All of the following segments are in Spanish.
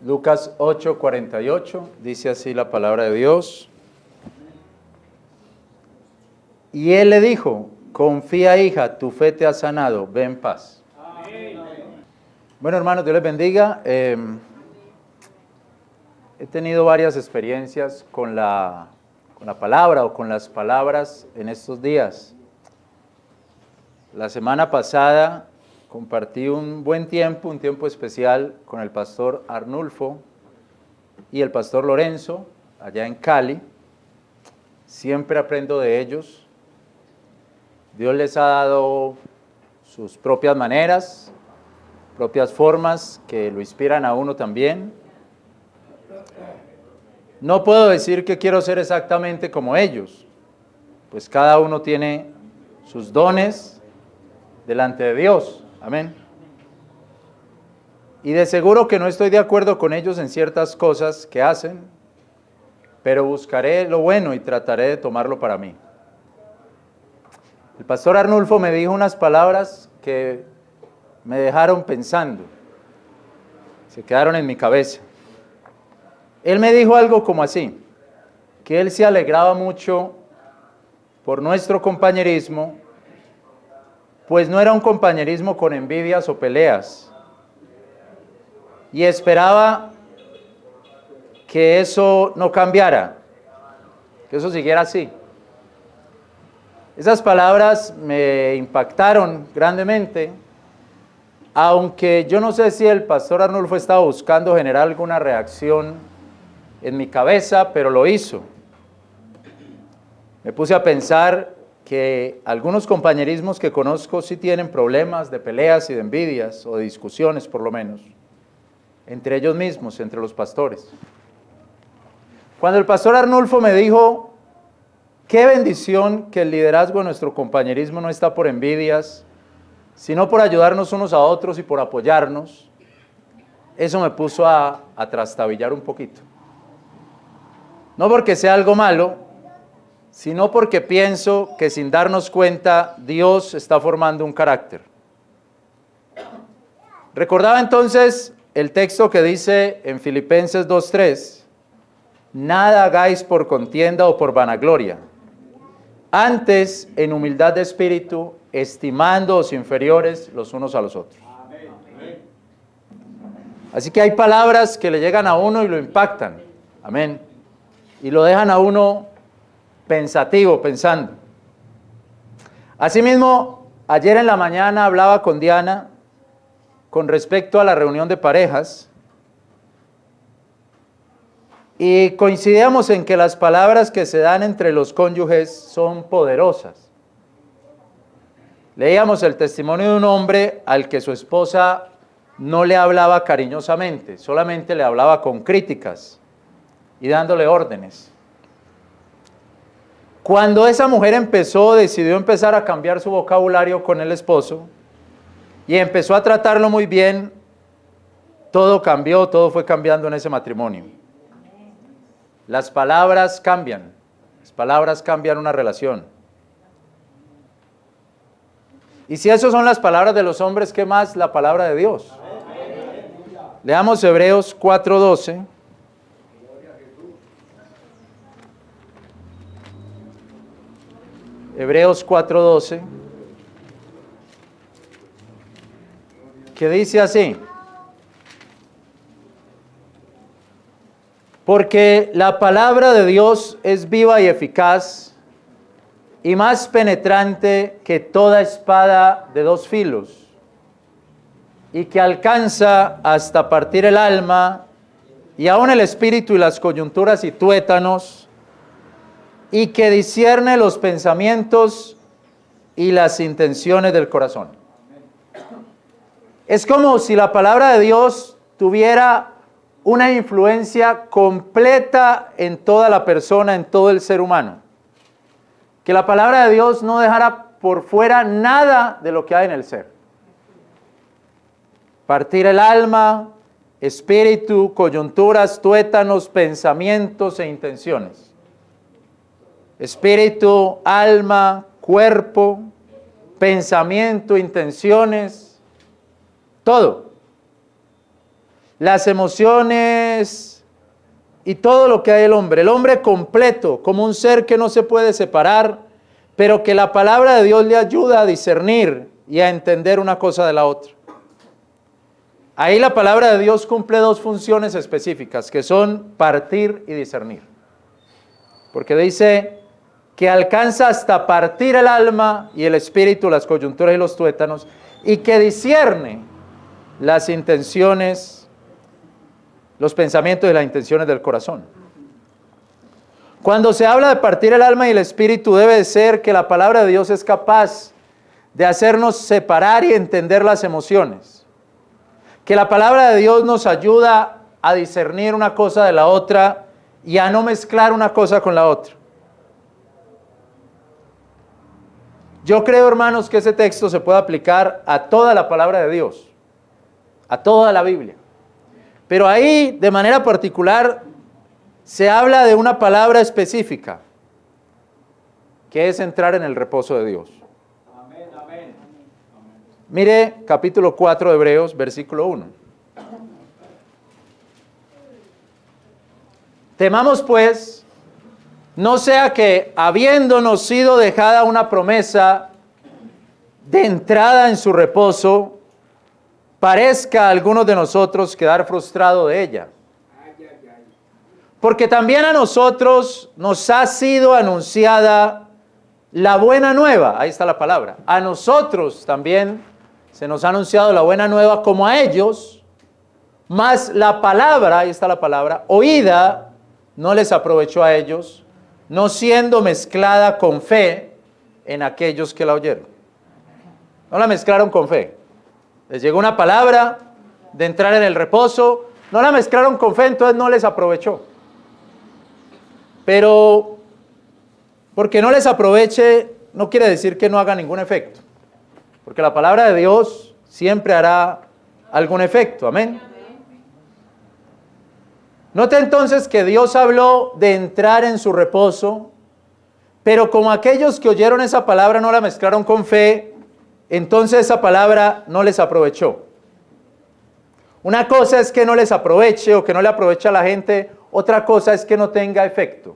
Lucas 8:48, dice así la palabra de Dios. Y él le dijo, confía, hija, tu fe te ha sanado, ve en paz. Amén. Bueno, hermanos, Dios les bendiga. He tenido varias experiencias con la palabra o con las palabras en estos días. La semana pasada compartí un buen tiempo, un tiempo especial con el pastor Arnulfo y el pastor Lorenzo, allá en Cali. Siempre aprendo de ellos. Dios les ha dado sus propias maneras, propias formas que lo inspiran a uno también. No puedo decir que quiero ser exactamente como ellos, pues cada uno tiene sus dones delante de Dios. Amén. Y de seguro que no estoy de acuerdo con ellos en ciertas cosas que hacen, pero buscaré lo bueno y trataré de tomarlo para mí. El pastor Arnulfo me dijo unas palabras que me dejaron pensando, se quedaron en mi cabeza. Él me dijo algo como así, que él se alegraba mucho por nuestro compañerismo, pues no era un compañerismo con envidias o peleas, y esperaba que eso no cambiara, que eso siguiera así. Esas palabras me impactaron grandemente, aunque yo no sé si el pastor Arnulfo estaba buscando generar alguna reacción en mi cabeza, pero lo hizo. Me puse a pensar que algunos compañerismos que conozco sí tienen problemas de peleas y de envidias, o de discusiones por lo menos, entre ellos mismos, entre los pastores. Cuando el pastor Arnulfo me dijo, qué bendición que el liderazgo de nuestro compañerismo no está por envidias, sino por ayudarnos unos a otros y por apoyarnos, eso me puso a trastabillar un poquito. No porque sea algo malo, sino porque pienso que sin darnos cuenta, Dios está formando un carácter. Recordaba entonces el texto que dice en Filipenses 2:3, nada hagáis por contienda o por vanagloria, antes en humildad de espíritu, estimándoos inferiores los unos a los otros. Así que hay palabras que le llegan a uno y lo impactan. Amén. Y lo dejan a uno pensativo, pensando. Asimismo, ayer en la mañana hablaba con Diana con respecto a la reunión de parejas y coincidíamos en que las palabras que se dan entre los cónyuges son poderosas. Leíamos el testimonio de un hombre al que su esposa no le hablaba cariñosamente, solamente le hablaba con críticas y dándole órdenes. Cuando esa mujer decidió empezar a cambiar su vocabulario con el esposo y empezó a tratarlo muy bien, todo cambió, todo fue cambiando en ese matrimonio. Las palabras cambian una relación. Y si esas son las palabras de los hombres, ¿qué más la palabra de Dios? Leamos Hebreos 4:12. Hebreos 4:12, que dice así, porque la palabra de Dios es viva y eficaz y más penetrante que toda espada de dos filos, y que alcanza hasta partir el alma y aun el espíritu y las coyunturas y tuétanos, y que discierne los pensamientos y las intenciones del corazón. Es como si la palabra de Dios tuviera una influencia completa en toda la persona, en todo el ser humano. Que la palabra de Dios no dejara por fuera nada de lo que hay en el ser. Partir el alma, espíritu, coyunturas, tuétanos, pensamientos e intenciones. Espíritu, alma, cuerpo, pensamiento, intenciones, todo. las emociones y todo lo que hay el hombre completo, como un ser que no se puede separar, pero que la palabra de Dios le ayuda a discernir y a entender una cosa de la otra. Ahí la palabra de Dios cumple dos funciones específicas, que son partir y discernir. Porque dice que alcanza hasta partir el alma y el espíritu, las coyunturas y los tuétanos, y que discierne las intenciones, los pensamientos y las intenciones del corazón. Cuando se habla de partir el alma y el espíritu, debe de ser que la palabra de Dios es capaz de hacernos separar y entender las emociones. Que la palabra de Dios nos ayuda a discernir una cosa de la otra y a no mezclar una cosa con la otra. Yo creo, hermanos, que ese texto se puede aplicar a toda la palabra de Dios, a toda la Biblia. Pero ahí, de manera particular, se habla de una palabra específica, que es entrar en el reposo de Dios. Amén, amén. Mire capítulo 4 de Hebreos, versículo 1. Temamos pues, no sea que habiéndonos sido dejada una promesa de entrada en su reposo, parezca a algunos de nosotros quedar frustrado de ella. Porque también a nosotros nos ha sido anunciada la buena nueva. Ahí está la palabra. A nosotros también se nos ha anunciado la buena nueva como a ellos, mas la palabra, ahí está la palabra, oída, no les aprovechó a ellos, no siendo mezclada con fe en aquellos que la oyeron. No la mezclaron con fe. Les llegó una palabra de entrar en el reposo, no la mezclaron con fe, entonces no les aprovechó. Pero porque no les aproveche, no quiere decir que no haga ningún efecto. Porque la palabra de Dios siempre hará algún efecto. Amén. Note entonces que Dios habló de entrar en su reposo, pero como aquellos que oyeron esa palabra no la mezclaron con fe, entonces esa palabra no les aprovechó. Una cosa es que no les aproveche o que no le aproveche a la gente, otra cosa es que no tenga efecto.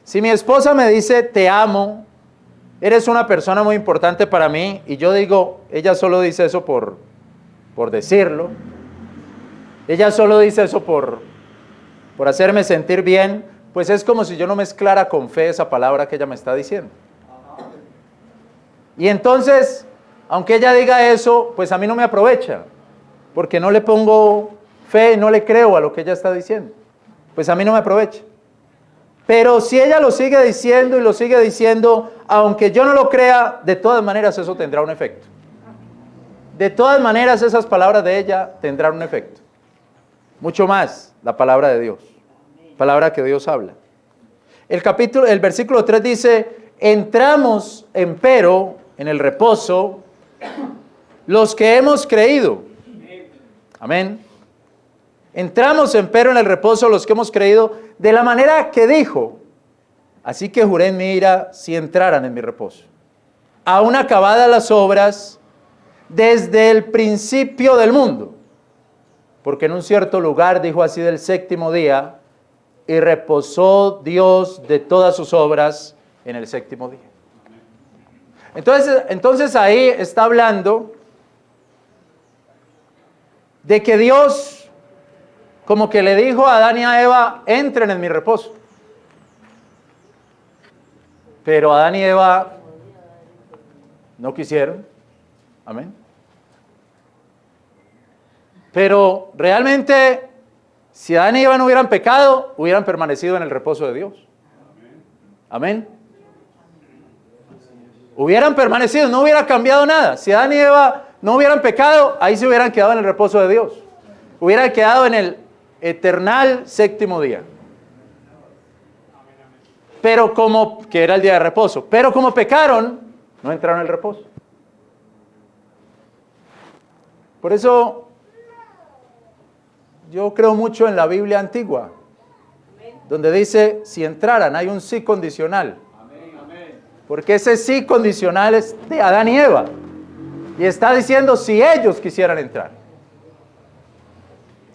Si mi esposa me dice, te amo, eres una persona muy importante para mí, y yo digo, ella solo dice eso por decirlo, ella solo dice eso por hacerme sentir bien, pues es como si yo no mezclara con fe esa palabra que ella me está diciendo. Y entonces, aunque ella diga eso, pues a mí no me aprovecha, porque no le pongo fe, no le creo a lo que ella está diciendo, pues a mí no me aprovecha. Pero si ella lo sigue diciendo y lo sigue diciendo, aunque yo no lo crea, de todas maneras eso tendrá un efecto. De todas maneras esas palabras de ella tendrán un efecto. Mucho más la palabra de Dios, palabra que Dios habla. El versículo 3 dice, entramos empero en el reposo los que hemos creído. Amén. Entramos empero en el reposo los que hemos creído de la manera que dijo. Así que juré en mi ira si entraran en mi reposo. Aún acabadas las obras desde el principio del mundo. Porque en un cierto lugar dijo así del séptimo día, y reposó Dios de todas sus obras en el séptimo día. Entonces ahí está hablando de que Dios como que le dijo a Adán y a Eva, entren en mi reposo. Pero Adán y Eva no quisieron. Amén. Pero realmente, si Adán y Eva no hubieran pecado, hubieran permanecido en el reposo de Dios. Amén. Hubieran permanecido, no hubiera cambiado nada. Si Adán y Eva no hubieran pecado, ahí se hubieran quedado en el reposo de Dios. Hubieran quedado en el eternal séptimo día. Pero que era el día de reposo. Pero como pecaron, no entraron en el reposo. Por eso, yo creo mucho en la Biblia antigua, donde dice, si entraran, hay un sí condicional. Porque ese sí condicional es de Adán y Eva. Y está diciendo si ellos quisieran entrar.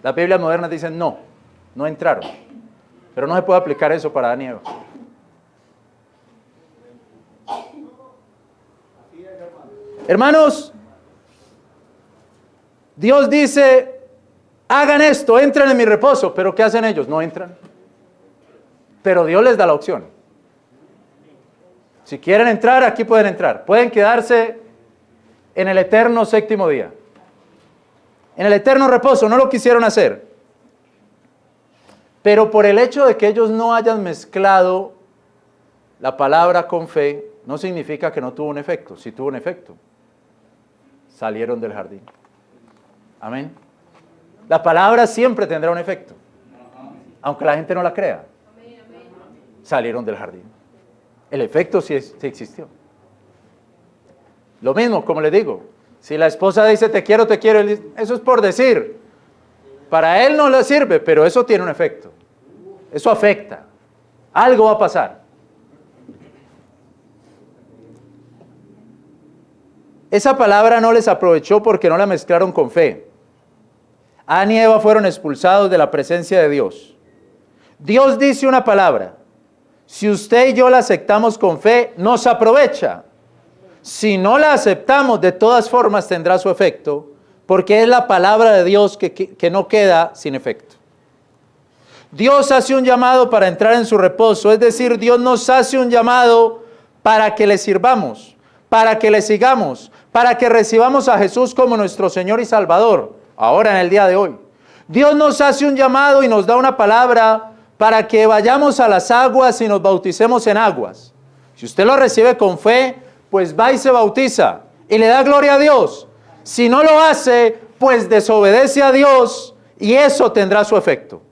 Las Biblias modernas dicen no, no entraron. Pero no se puede aplicar eso para Adán y Eva. Hermanos, Dios dice, hagan esto, entren en mi reposo. ¿Pero qué hacen ellos? No entran. Pero Dios les da la opción. Si quieren entrar, aquí pueden entrar. Pueden quedarse en el eterno séptimo día. En el eterno reposo. No lo quisieron hacer. Pero por el hecho de que ellos no hayan mezclado la palabra con fe, no significa que no tuvo un efecto. Sí tuvo un efecto. Salieron del jardín. Amén. La palabra siempre tendrá un efecto. Aunque la gente no la crea. Salieron del jardín. El efecto sí existió. Lo mismo, como le digo, si la esposa dice te quiero, él dice, eso es por decir. Para él no le sirve, pero eso tiene un efecto. Eso afecta. Algo va a pasar. Esa palabra no les aprovechó porque no la mezclaron con fe. Adán y Eva fueron expulsados de la presencia de Dios. Dios dice una palabra. Si usted y yo la aceptamos con fe, nos aprovecha. Si no la aceptamos, de todas formas tendrá su efecto, porque es la palabra de Dios que no queda sin efecto. Dios hace un llamado para entrar en su reposo, es decir, Dios nos hace un llamado para que le sirvamos, para que le sigamos, para que recibamos a Jesús como nuestro Señor y Salvador, ahora en el día de hoy. Dios nos hace un llamado y nos da una palabra para que vayamos a las aguas y nos bauticemos en aguas. Si usted lo recibe con fe, pues va y se bautiza y le da gloria a Dios. Si no lo hace, pues desobedece a Dios y eso tendrá su efecto.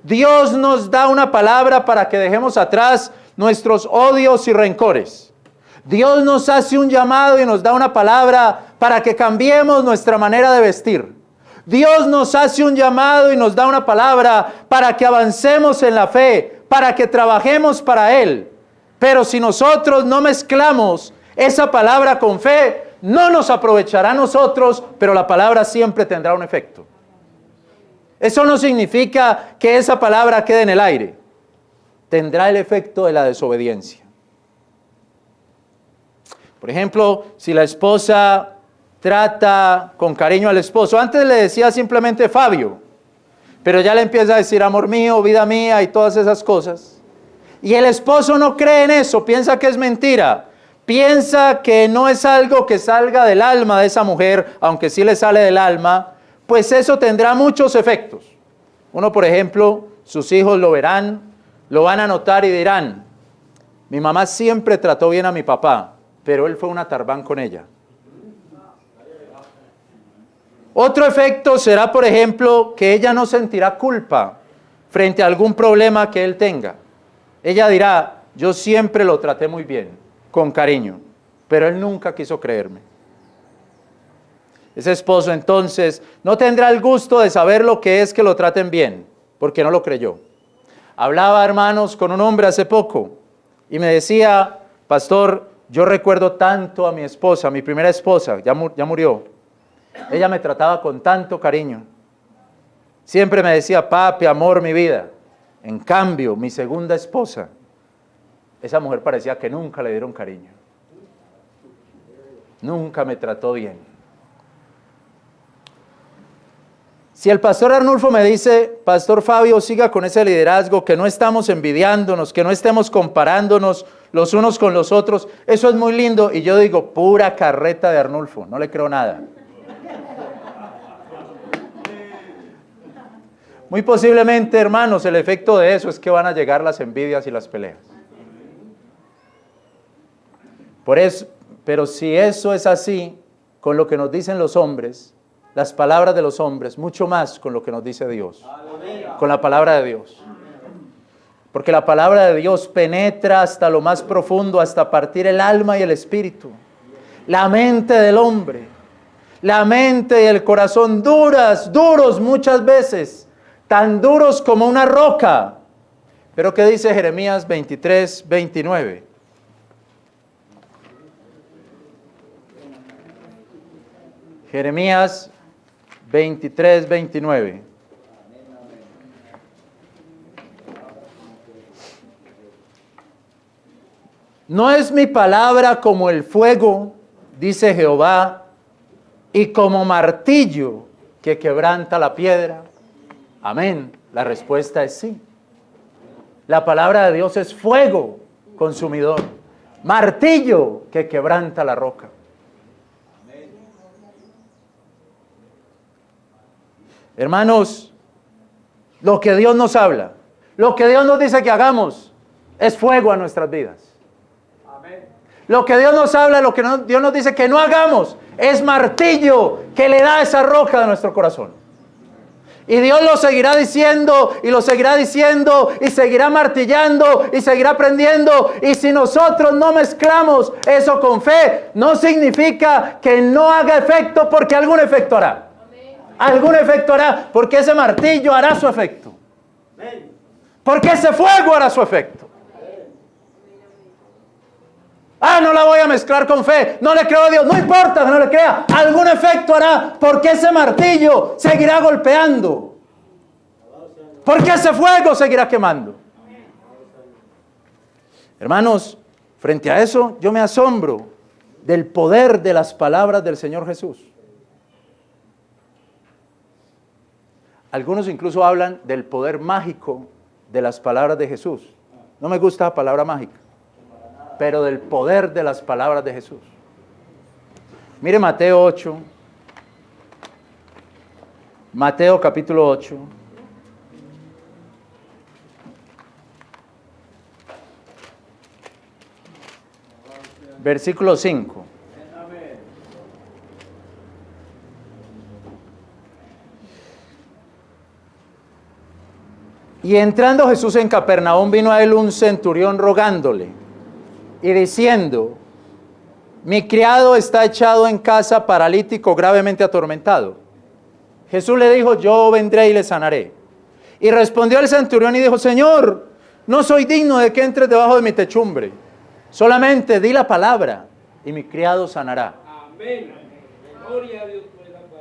Dios nos da una palabra para que dejemos atrás nuestros odios y rencores. Dios nos hace un llamado y nos da una palabra para que cambiemos nuestra manera de vestir. Dios nos hace un llamado y nos da una palabra para que avancemos en la fe, para que trabajemos para Él. Pero si nosotros no mezclamos esa palabra con fe, no nos aprovechará a nosotros, pero la palabra siempre tendrá un efecto. Eso no significa que esa palabra quede en el aire. Tendrá el efecto de la desobediencia. Por ejemplo, si la esposa trata con cariño al esposo, antes le decía simplemente Fabio, pero ya le empieza a decir amor mío, vida mía y todas esas cosas. Y el esposo no cree en eso, piensa que es mentira, piensa que no es algo que salga del alma de esa mujer, aunque sí le sale del alma, pues eso tendrá muchos efectos. Uno, por ejemplo, sus hijos lo verán, lo van a notar y dirán, mi mamá siempre trató bien a mi papá, pero él fue una tarbán con ella. Otro efecto será, por ejemplo, que ella no sentirá culpa frente a algún problema que él tenga. Ella dirá, yo siempre lo traté muy bien, con cariño, pero él nunca quiso creerme. Ese esposo entonces no tendrá el gusto de saber lo que es que lo traten bien, porque no lo creyó. Hablaba, hermanos, con un hombre hace poco y me decía, pastor, yo recuerdo tanto a mi esposa, mi primera esposa, ya murió. Ella me trataba con tanto cariño. Siempre me decía, papi, amor, mi vida. En cambio, mi segunda esposa, esa mujer parecía que nunca le dieron cariño. Nunca me trató bien. Si el pastor Arnulfo me dice, pastor Fabio, siga con ese liderazgo, que no estamos envidiándonos, que no estemos comparándonos los unos con los otros, eso es muy lindo. Y yo digo, pura carreta de Arnulfo, no le creo nada. Muy posiblemente, hermanos, el efecto de eso es que van a llegar las envidias y las peleas. Por eso, pero si eso es así, con lo que nos dicen los hombres, las palabras de los hombres, mucho más con lo que nos dice Dios, con la palabra de Dios. Porque la palabra de Dios penetra hasta lo más profundo, hasta partir el alma y el espíritu, la mente del hombre, la mente y el corazón duros muchas veces, tan duros como una roca. Pero ¿qué dice Jeremías 23, 29? Jeremías 23, 29. ¿No es mi palabra como el fuego, dice Jehová, y como martillo que quebranta la piedra? Amén. La respuesta es sí. La palabra de Dios es fuego consumidor, martillo que quebranta la roca. Hermanos, lo que Dios nos habla, lo que Dios nos dice que hagamos, es fuego a nuestras vidas. Lo que Dios nos habla, lo que Dios nos dice que no hagamos, es martillo que le da esa roca de nuestro corazón. Y Dios lo seguirá diciendo, y lo seguirá diciendo, y seguirá martillando, y seguirá prendiendo. Y si nosotros no mezclamos eso con fe, no significa que no haga efecto, porque algún efecto hará. Algún efecto hará, porque ese martillo hará su efecto. Porque ese fuego hará su efecto. Ah, no la voy a mezclar con fe, no le creo a Dios, no importa que no le crea, algún efecto hará, porque ese martillo seguirá golpeando, porque ese fuego seguirá quemando. Hermanos, frente a eso yo me asombro del poder de las palabras del Señor Jesús. Algunos incluso hablan del poder mágico de las palabras de Jesús. No me gusta la palabra mágica, pero del poder de las palabras de Jesús. Mire Mateo 8, Mateo capítulo 8. Versículo 5. Y entrando Jesús en Capernaum, vino a él un centurión rogándole y diciendo: mi criado está echado en casa, paralítico, gravemente atormentado. Jesús le dijo: yo vendré y le sanaré. Y respondió el centurión y dijo: Señor, no soy digno de que entres debajo de mi techumbre. Solamente di la palabra y mi criado sanará. Amén. Gloria a Dios por la palabra.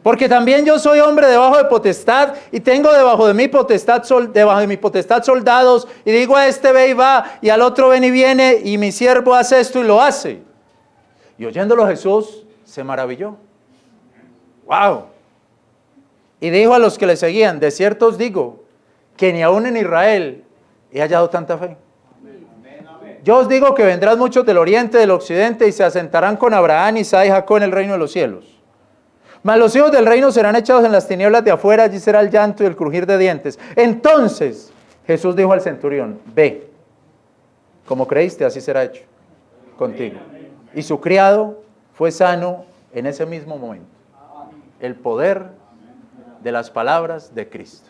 Porque también yo soy hombre debajo de potestad, y tengo debajo de mi potestad soldados, y digo a este ve y va, y al otro ven y viene, y mi siervo hace esto y lo hace. Y oyéndolo Jesús se maravilló. ¡Wow! Y dijo a los que le seguían: de cierto os digo que ni aún en Israel he hallado tanta fe. Yo os digo que vendrán muchos del oriente, del occidente, y se asentarán con Abraham, Isaac y Jacob en el reino de los cielos. Mas los hijos del reino serán echados en las tinieblas de afuera, allí será el llanto y el crujir de dientes. Entonces Jesús dijo al centurión: ve, como creíste, así será hecho contigo. Y su criado fue sano en ese mismo momento. El poder de las palabras de Cristo.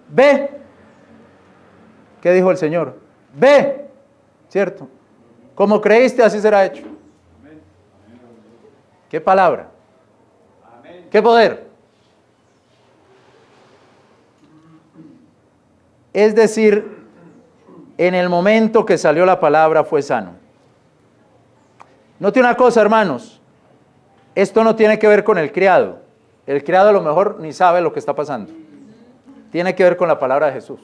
Ve. ¿Qué dijo el Señor? Ve, ¿cierto? Como creíste, así será hecho. ¿Qué palabra? ¿Qué poder? Es decir, en el momento que salió la palabra fue sano. Note una cosa, hermanos. Esto no tiene que ver con el criado. El criado a lo mejor ni sabe lo que está pasando. Tiene que ver con la palabra de Jesús.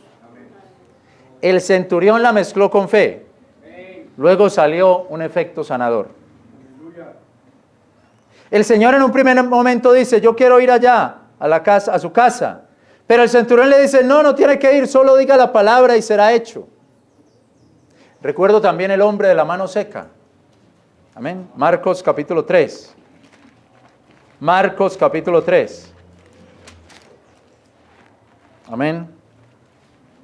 El centurión la mezcló con fe. Luego salió un efecto sanador. El Señor en un primer momento dice: yo quiero ir allá, a la casa, a su casa. Pero el centurión le dice: no tiene que ir, solo diga la palabra y será hecho. Recuerdo también el hombre de la mano seca. Amén. Marcos capítulo 3. Marcos capítulo 3. Amén.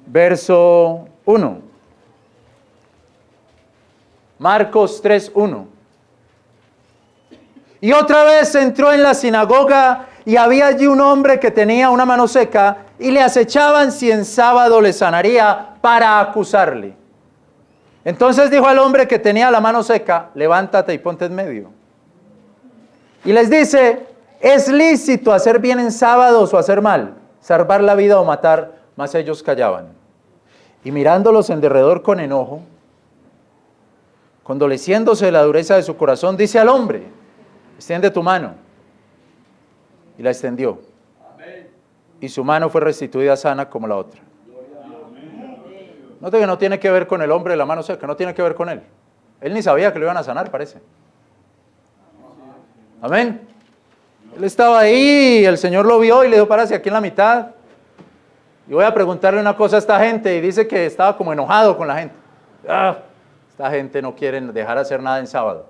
Verso 1. Marcos 3:1. Y otra vez entró en la sinagoga, y había allí un hombre que tenía una mano seca, y le acechaban si en sábado le sanaría, para acusarle. Entonces dijo al hombre que tenía la mano seca: levántate y ponte en medio. Y les dice: ¿es lícito hacer bien en sábados o hacer mal, salvar la vida o matar? Mas ellos callaban. Y mirándolos en derredor con enojo, condoleciéndose de la dureza de su corazón, dice al hombre: extiende tu mano. Y la extendió. Y su mano fue restituida sana como la otra. Note que no tiene que ver con el hombre de la mano seca, no tiene que ver con él. Él ni sabía que lo iban a sanar, parece. Amén. Él estaba ahí, el Señor lo vio y le dijo, párase aquí en la mitad. Y voy a preguntarle una cosa a esta gente. Y dice que estaba como enojado con la gente. Esta gente no quiere dejar hacer nada en sábado.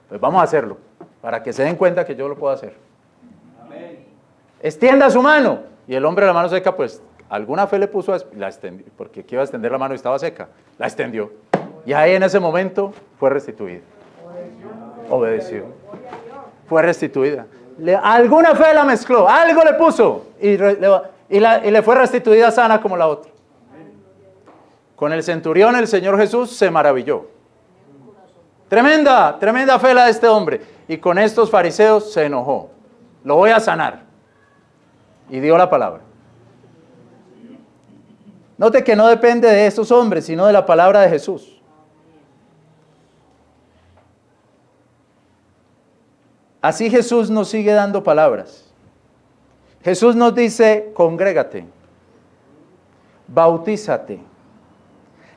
Pues vamos a hacerlo, para que se den cuenta que yo lo puedo hacer. Amén. Extienda su mano. Y el hombre de la mano seca, pues, alguna fe le puso, la extendió, porque iba a extender la mano y estaba seca. La extendió. Y ahí en ese momento fue restituida. Obedeció. Fue restituida. Alguna fe la mezcló, algo le puso y le fue restituida sana como la otra. Con el centurión el Señor Jesús se maravilló. Tremenda fe la de este hombre. Y con estos fariseos se enojó. Lo voy a sanar. Y dio la palabra. Note que no depende de estos hombres, sino de la palabra de Jesús. Así Jesús nos sigue dando palabras. Jesús nos dice, congrégate, bautízate,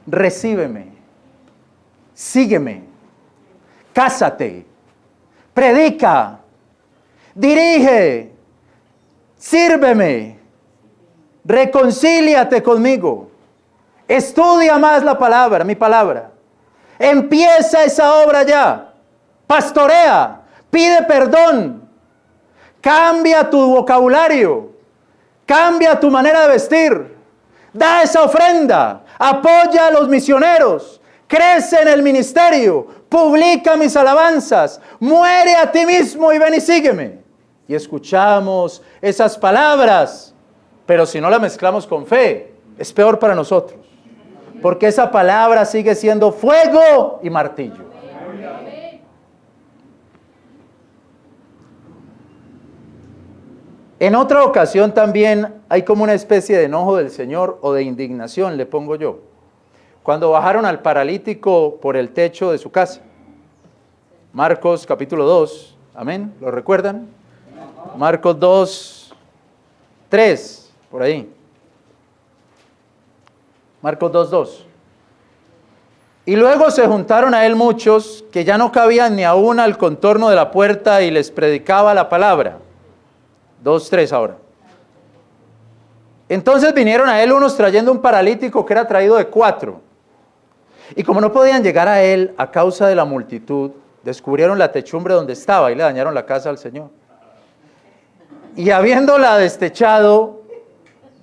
recíbeme, sígueme, cásate, predica, dirige, sírveme, reconcíliate conmigo, estudia más la palabra, mi palabra, empieza esa obra ya, pastorea, pide perdón, cambia tu vocabulario, cambia tu manera de vestir, da esa ofrenda, apoya a los misioneros, crece en el ministerio, publica mis alabanzas, muere a ti mismo y ven y sígueme. Y escuchamos esas palabras, pero si no la mezclamos con fe, es peor para nosotros, porque esa palabra sigue siendo fuego y martillo. En otra ocasión también hay como una especie de enojo del Señor o de indignación, le pongo yo. Cuando bajaron al paralítico por el techo de su casa. Marcos capítulo 2, amén, ¿lo recuerdan? Marcos 2, 3, por ahí. Marcos 2, 2. Y luego se juntaron a él muchos que ya no cabían ni aún al contorno de la puerta y les predicaba la palabra. 2, 3 ahora. Entonces vinieron a él unos trayendo un paralítico que era traído de 4. Y como no podían llegar a él a causa de la multitud, descubrieron la techumbre donde estaba y le dañaron la casa al Señor. Y habiéndola destechado,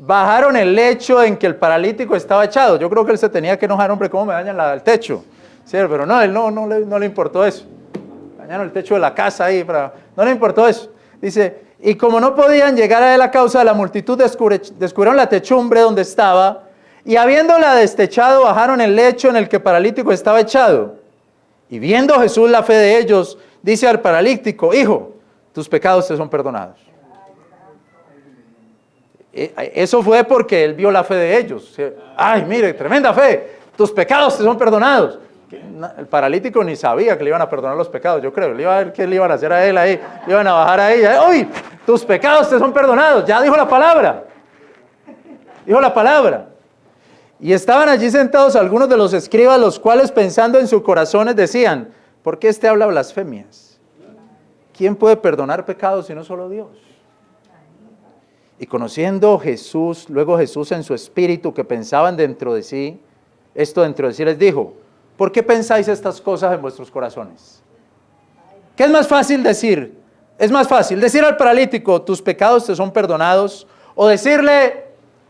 bajaron el lecho en que el paralítico estaba echado. Yo creo que él se tenía que enojar, hombre, ¿cómo me dañan el techo? Sí, pero no, él no le importó eso. Dañaron el techo de la casa ahí, no le importó eso. Dice, y como no podían llegar a él a causa de la multitud, descubrieron la techumbre donde estaba, y habiéndola destechado, bajaron el lecho en el que el paralítico estaba echado. Y viendo Jesús la fe de ellos, dice al paralítico, hijo, tus pecados te son perdonados. Eso fue porque él vio la fe de ellos. Ay, mire, tremenda fe, tus pecados te son perdonados. El paralítico ni sabía que le iban a perdonar los pecados, yo creo. Le iba a ver qué le iban a hacer a él ahí. Le iban a bajar ahí. ¡Uy! Tus pecados te son perdonados. Ya dijo la palabra. Dijo la palabra. Y estaban allí sentados algunos de los escribas, los cuales pensando en sus corazones decían, ¿por qué este habla blasfemias? ¿Quién puede perdonar pecados si no solo Dios? Y conociendo Jesús, luego Jesús en su espíritu que pensaban dentro de sí, esto dentro de sí les dijo, ¿por qué pensáis estas cosas en vuestros corazones? ¿Qué es más fácil decir? Es más fácil decir al paralítico, tus pecados te son perdonados, o decirle,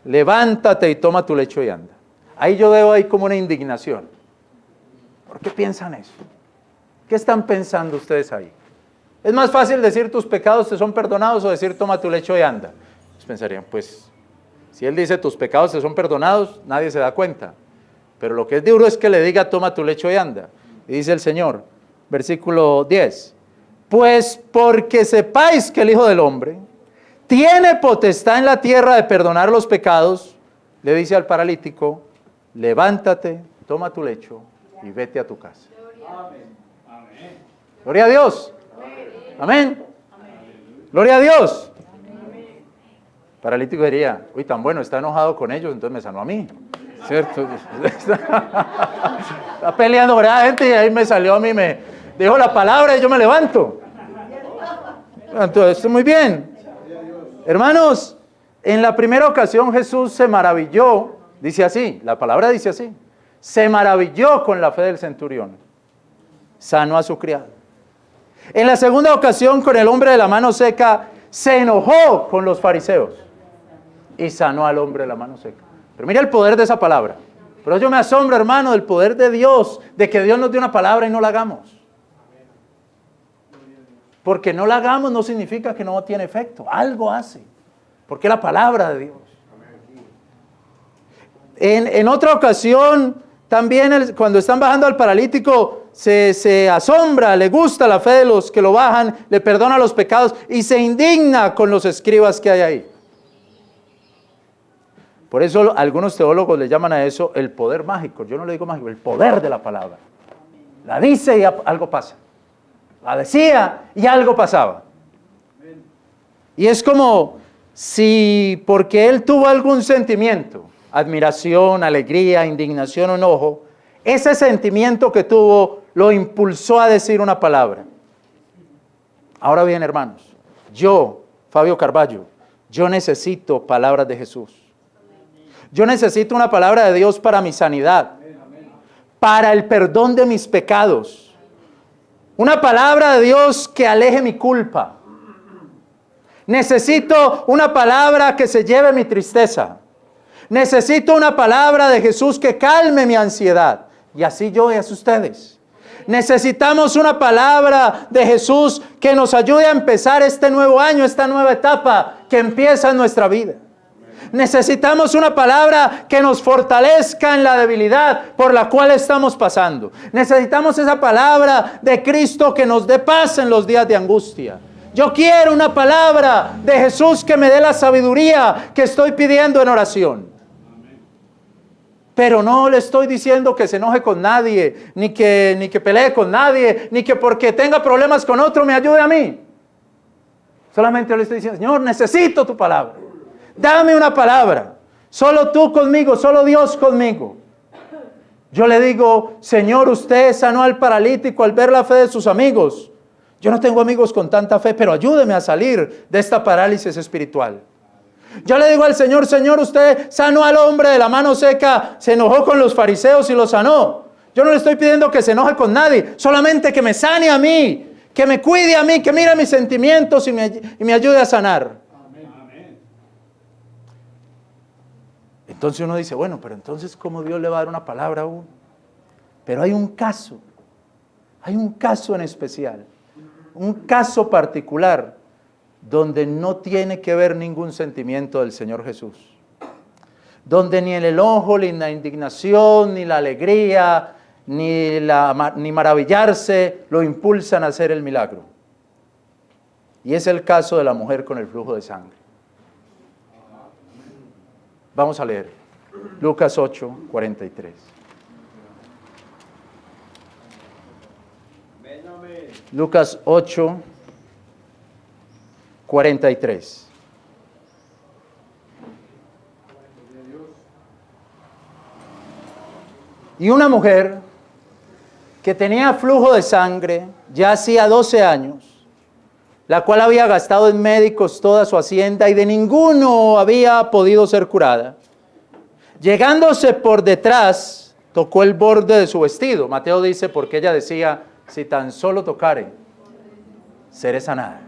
levántate y toma tu lecho y anda. Ahí yo veo ahí como una indignación. ¿Por qué piensan eso? ¿Qué están pensando ustedes ahí? Es más fácil decir tus pecados te son perdonados o decir toma tu lecho y anda. Pues pensarían, pues, si él dice tus pecados te son perdonados, nadie se da cuenta. Pero lo que es duro es que le diga toma tu lecho y anda. Y dice el Señor, versículo 10, pues porque sepáis que el Hijo del Hombre tiene potestad en la tierra de perdonar los pecados, le dice al paralítico, levántate, toma tu lecho y vete a tu casa. Amén. Gloria a Dios. Amén. Gloria a Dios. El paralítico diría, uy, tan bueno, está enojado con ellos, entonces me sanó a mí. ¿cierto? Está peleando, ¿verdad, gente? Y ahí me salió a mí, me dijo la palabra y yo me levanto. Entonces, muy bien. Hermanos, en la primera ocasión Jesús se maravilló, dice así, la palabra dice así, se maravilló con la fe del centurión, sanó a su criado. En la segunda ocasión, con el hombre de la mano seca, se enojó con los fariseos y sanó al hombre de la mano seca. Pero mira el poder de esa palabra. Pero yo me asombro, hermano, del poder de Dios, de que Dios nos dé una palabra y no la hagamos. Porque no la hagamos no significa que no tiene efecto, algo hace, porque es la palabra de Dios. En otra ocasión, también cuando están bajando al paralítico, se asombra, le gusta la fe de los que lo bajan, le perdona los pecados y se indigna con los escribas que hay ahí. Por eso algunos teólogos le llaman a eso el poder mágico. Yo no le digo mágico, el poder de la palabra. La dice y algo pasa. La decía y algo pasaba. Y es como si porque él tuvo algún sentimiento, admiración, alegría, indignación o enojo, ese sentimiento que tuvo lo impulsó a decir una palabra. Ahora bien, hermanos, yo, Fabio Carballo, yo necesito palabras de Jesús. Yo necesito una palabra de Dios para mi sanidad, para el perdón de mis pecados. Una palabra de Dios que aleje mi culpa. Necesito una palabra que se lleve mi tristeza. Necesito una palabra de Jesús que calme mi ansiedad. Y así yo y así ustedes. Necesitamos una palabra de Jesús que nos ayude a empezar este nuevo año, esta nueva etapa que empieza en nuestra vida. Necesitamos una palabra que nos fortalezca en la debilidad por la cual estamos pasando. Necesitamos esa palabra de Cristo que nos dé paz en los días de angustia. Yo quiero una palabra de Jesús que me dé la sabiduría que estoy pidiendo en oración. Pero no le estoy diciendo que se enoje con nadie, ni que pelee con nadie, ni que porque tenga problemas con otro me ayude a mí. Solamente le estoy diciendo, Señor, necesito tu palabra. Dame una palabra. Solo tú conmigo, solo Dios conmigo. Yo le digo, Señor, usted sanó al paralítico al ver la fe de sus amigos. Yo no tengo amigos con tanta fe, pero ayúdeme a salir de esta parálisis espiritual. Yo le digo al Señor, Señor, usted sanó al hombre de la mano seca, se enojó con los fariseos y lo sanó. Yo no le estoy pidiendo que se enoje con nadie, solamente que me sane a mí, que me cuide a mí, que mire mis sentimientos y me ayude a sanar. Entonces uno dice, bueno, pero entonces ¿cómo Dios le va a dar una palabra a uno? Pero hay un caso en especial, un caso particular, donde no tiene que ver ningún sentimiento del Señor Jesús. Donde ni el enojo, ni la indignación, ni la alegría, ni maravillarse lo impulsan a hacer el milagro. Y es el caso de la mujer con el flujo de sangre. Vamos a leer Lucas 8, 43. Lucas 8, 43. Y una mujer que tenía flujo de sangre ya hacía 12 años, la cual había gastado en médicos toda su hacienda y de ninguno había podido ser curada. Llegándose por detrás, tocó el borde de su vestido. Mateo dice, porque ella decía, si tan solo tocare, seré sanada.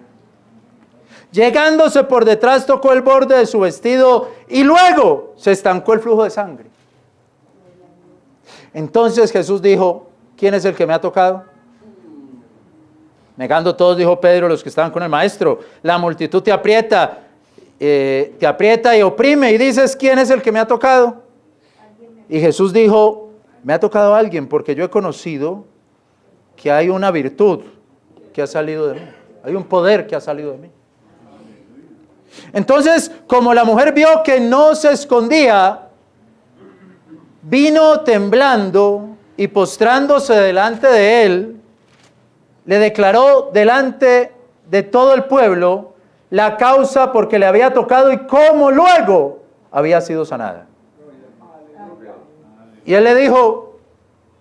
Llegándose por detrás, tocó el borde de su vestido y luego se estancó el flujo de sangre. Entonces Jesús dijo, ¿quién es el que me ha tocado? Negando todos, dijo Pedro, los que estaban con el maestro, la multitud te aprieta y oprime y dices, ¿quién es el que me ha tocado? Y Jesús dijo, me ha tocado alguien porque yo he conocido que hay una virtud que ha salido de mí, hay un poder que ha salido de mí. Entonces, como la mujer vio que no se escondía, vino temblando y postrándose delante de él, le declaró delante de todo el pueblo la causa porque le había tocado y cómo luego había sido sanada. Y él le dijo,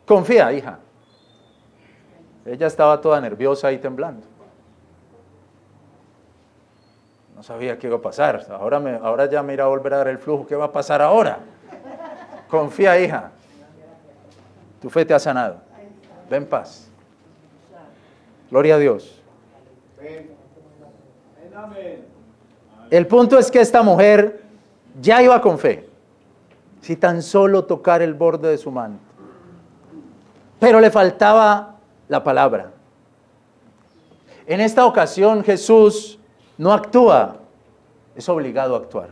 confía, hija. Ella estaba toda nerviosa y temblando. No sabía qué iba a pasar. Ahora ya me irá a volver a dar el flujo. ¿Qué va a pasar ahora? Confía, hija. Tu fe te ha sanado. Ven en paz. Gloria a Dios. El punto es que esta mujer ya iba con fe. Si tan solo tocar el borde de su manto. Pero le faltaba la palabra. En esta ocasión Jesús no actúa, es obligado a actuar.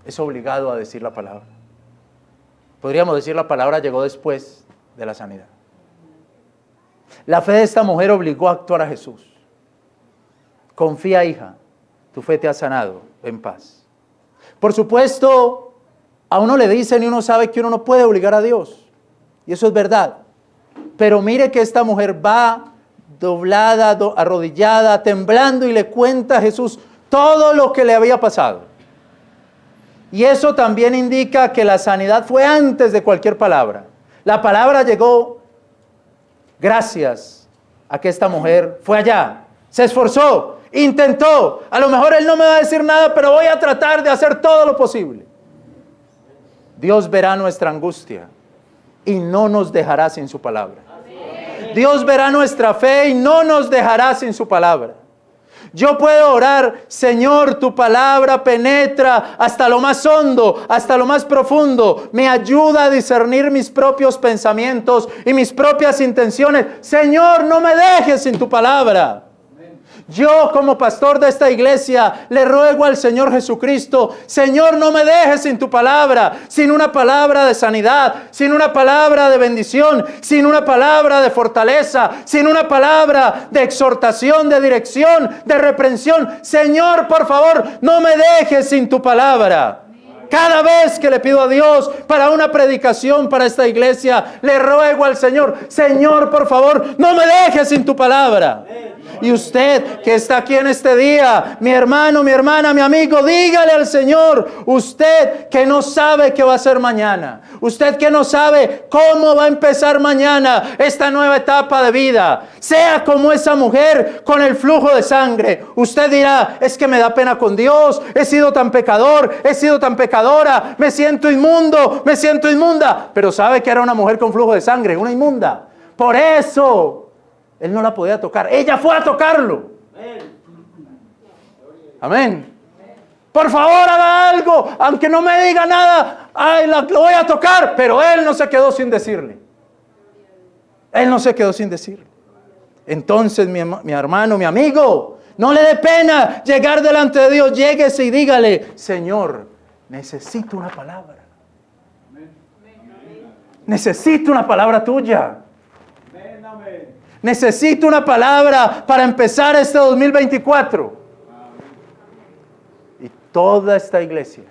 Es obligado a decir la palabra. Podríamos decir la palabra llegó después de la sanidad. La fe de esta mujer obligó a actuar a Jesús. Confía, hija, tu fe te ha sanado, en paz. Por supuesto, a uno le dicen y uno sabe que uno no puede obligar a Dios. Y eso es verdad. Pero mire que esta mujer va doblada, arrodillada, temblando y le cuenta a Jesús todo lo que le había pasado. Y eso también indica que la sanidad fue antes de cualquier palabra. La palabra llegó gracias a que esta mujer fue allá, se esforzó, intentó. A lo mejor él no me va a decir nada, pero voy a tratar de hacer todo lo posible. Dios verá nuestra angustia y no nos dejará sin su palabra. Dios verá nuestra fe y no nos dejará sin su palabra. Yo puedo orar, Señor, tu palabra penetra hasta lo más hondo, hasta lo más profundo. Me ayuda a discernir mis propios pensamientos y mis propias intenciones. Señor, no me dejes sin tu palabra. Yo como pastor de esta iglesia le ruego al Señor Jesucristo, Señor, no me dejes sin tu palabra, sin una palabra de sanidad, sin una palabra de bendición, sin una palabra de fortaleza, sin una palabra de exhortación, de dirección, de reprensión. Señor, por favor, no me dejes sin tu palabra. Cada vez que le pido a Dios para una predicación para esta iglesia, le ruego al Señor, Señor, por favor, no me dejes sin tu palabra. Y usted que está aquí en este día, mi hermano, mi hermana, mi amigo, dígale al Señor, usted que no sabe qué va a ser mañana, usted que no sabe cómo va a empezar mañana esta nueva etapa de vida, sea como esa mujer con el flujo de sangre. Usted dirá, es que me da pena con Dios, he sido tan pecador, he sido tan pecadora, me siento inmundo, me siento inmunda. Pero sabe que era una mujer con flujo de sangre, una inmunda. Por eso él no la podía tocar. Ella fue a tocarlo. Amén. Por favor, haga algo. Aunque no me diga nada, lo voy a tocar. Pero él no se quedó sin decirle. Él no se quedó sin decirle. Entonces, mi hermano, mi amigo, no le dé pena llegar delante de Dios. Lléguese y dígale, Señor, necesito una palabra. Necesito una palabra tuya. Necesito una palabra para empezar este 2024. Y toda esta iglesia,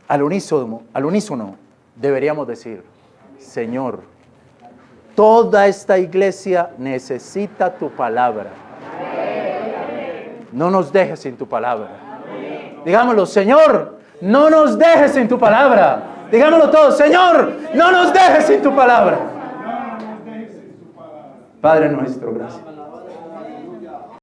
al unísono, deberíamos decir, Señor, toda esta iglesia necesita tu palabra. No nos dejes sin tu palabra. Digámoslo, Señor, no nos dejes sin tu palabra. Digámoslo todos, Señor, no nos dejes sin tu palabra. Padre nuestro, gracias.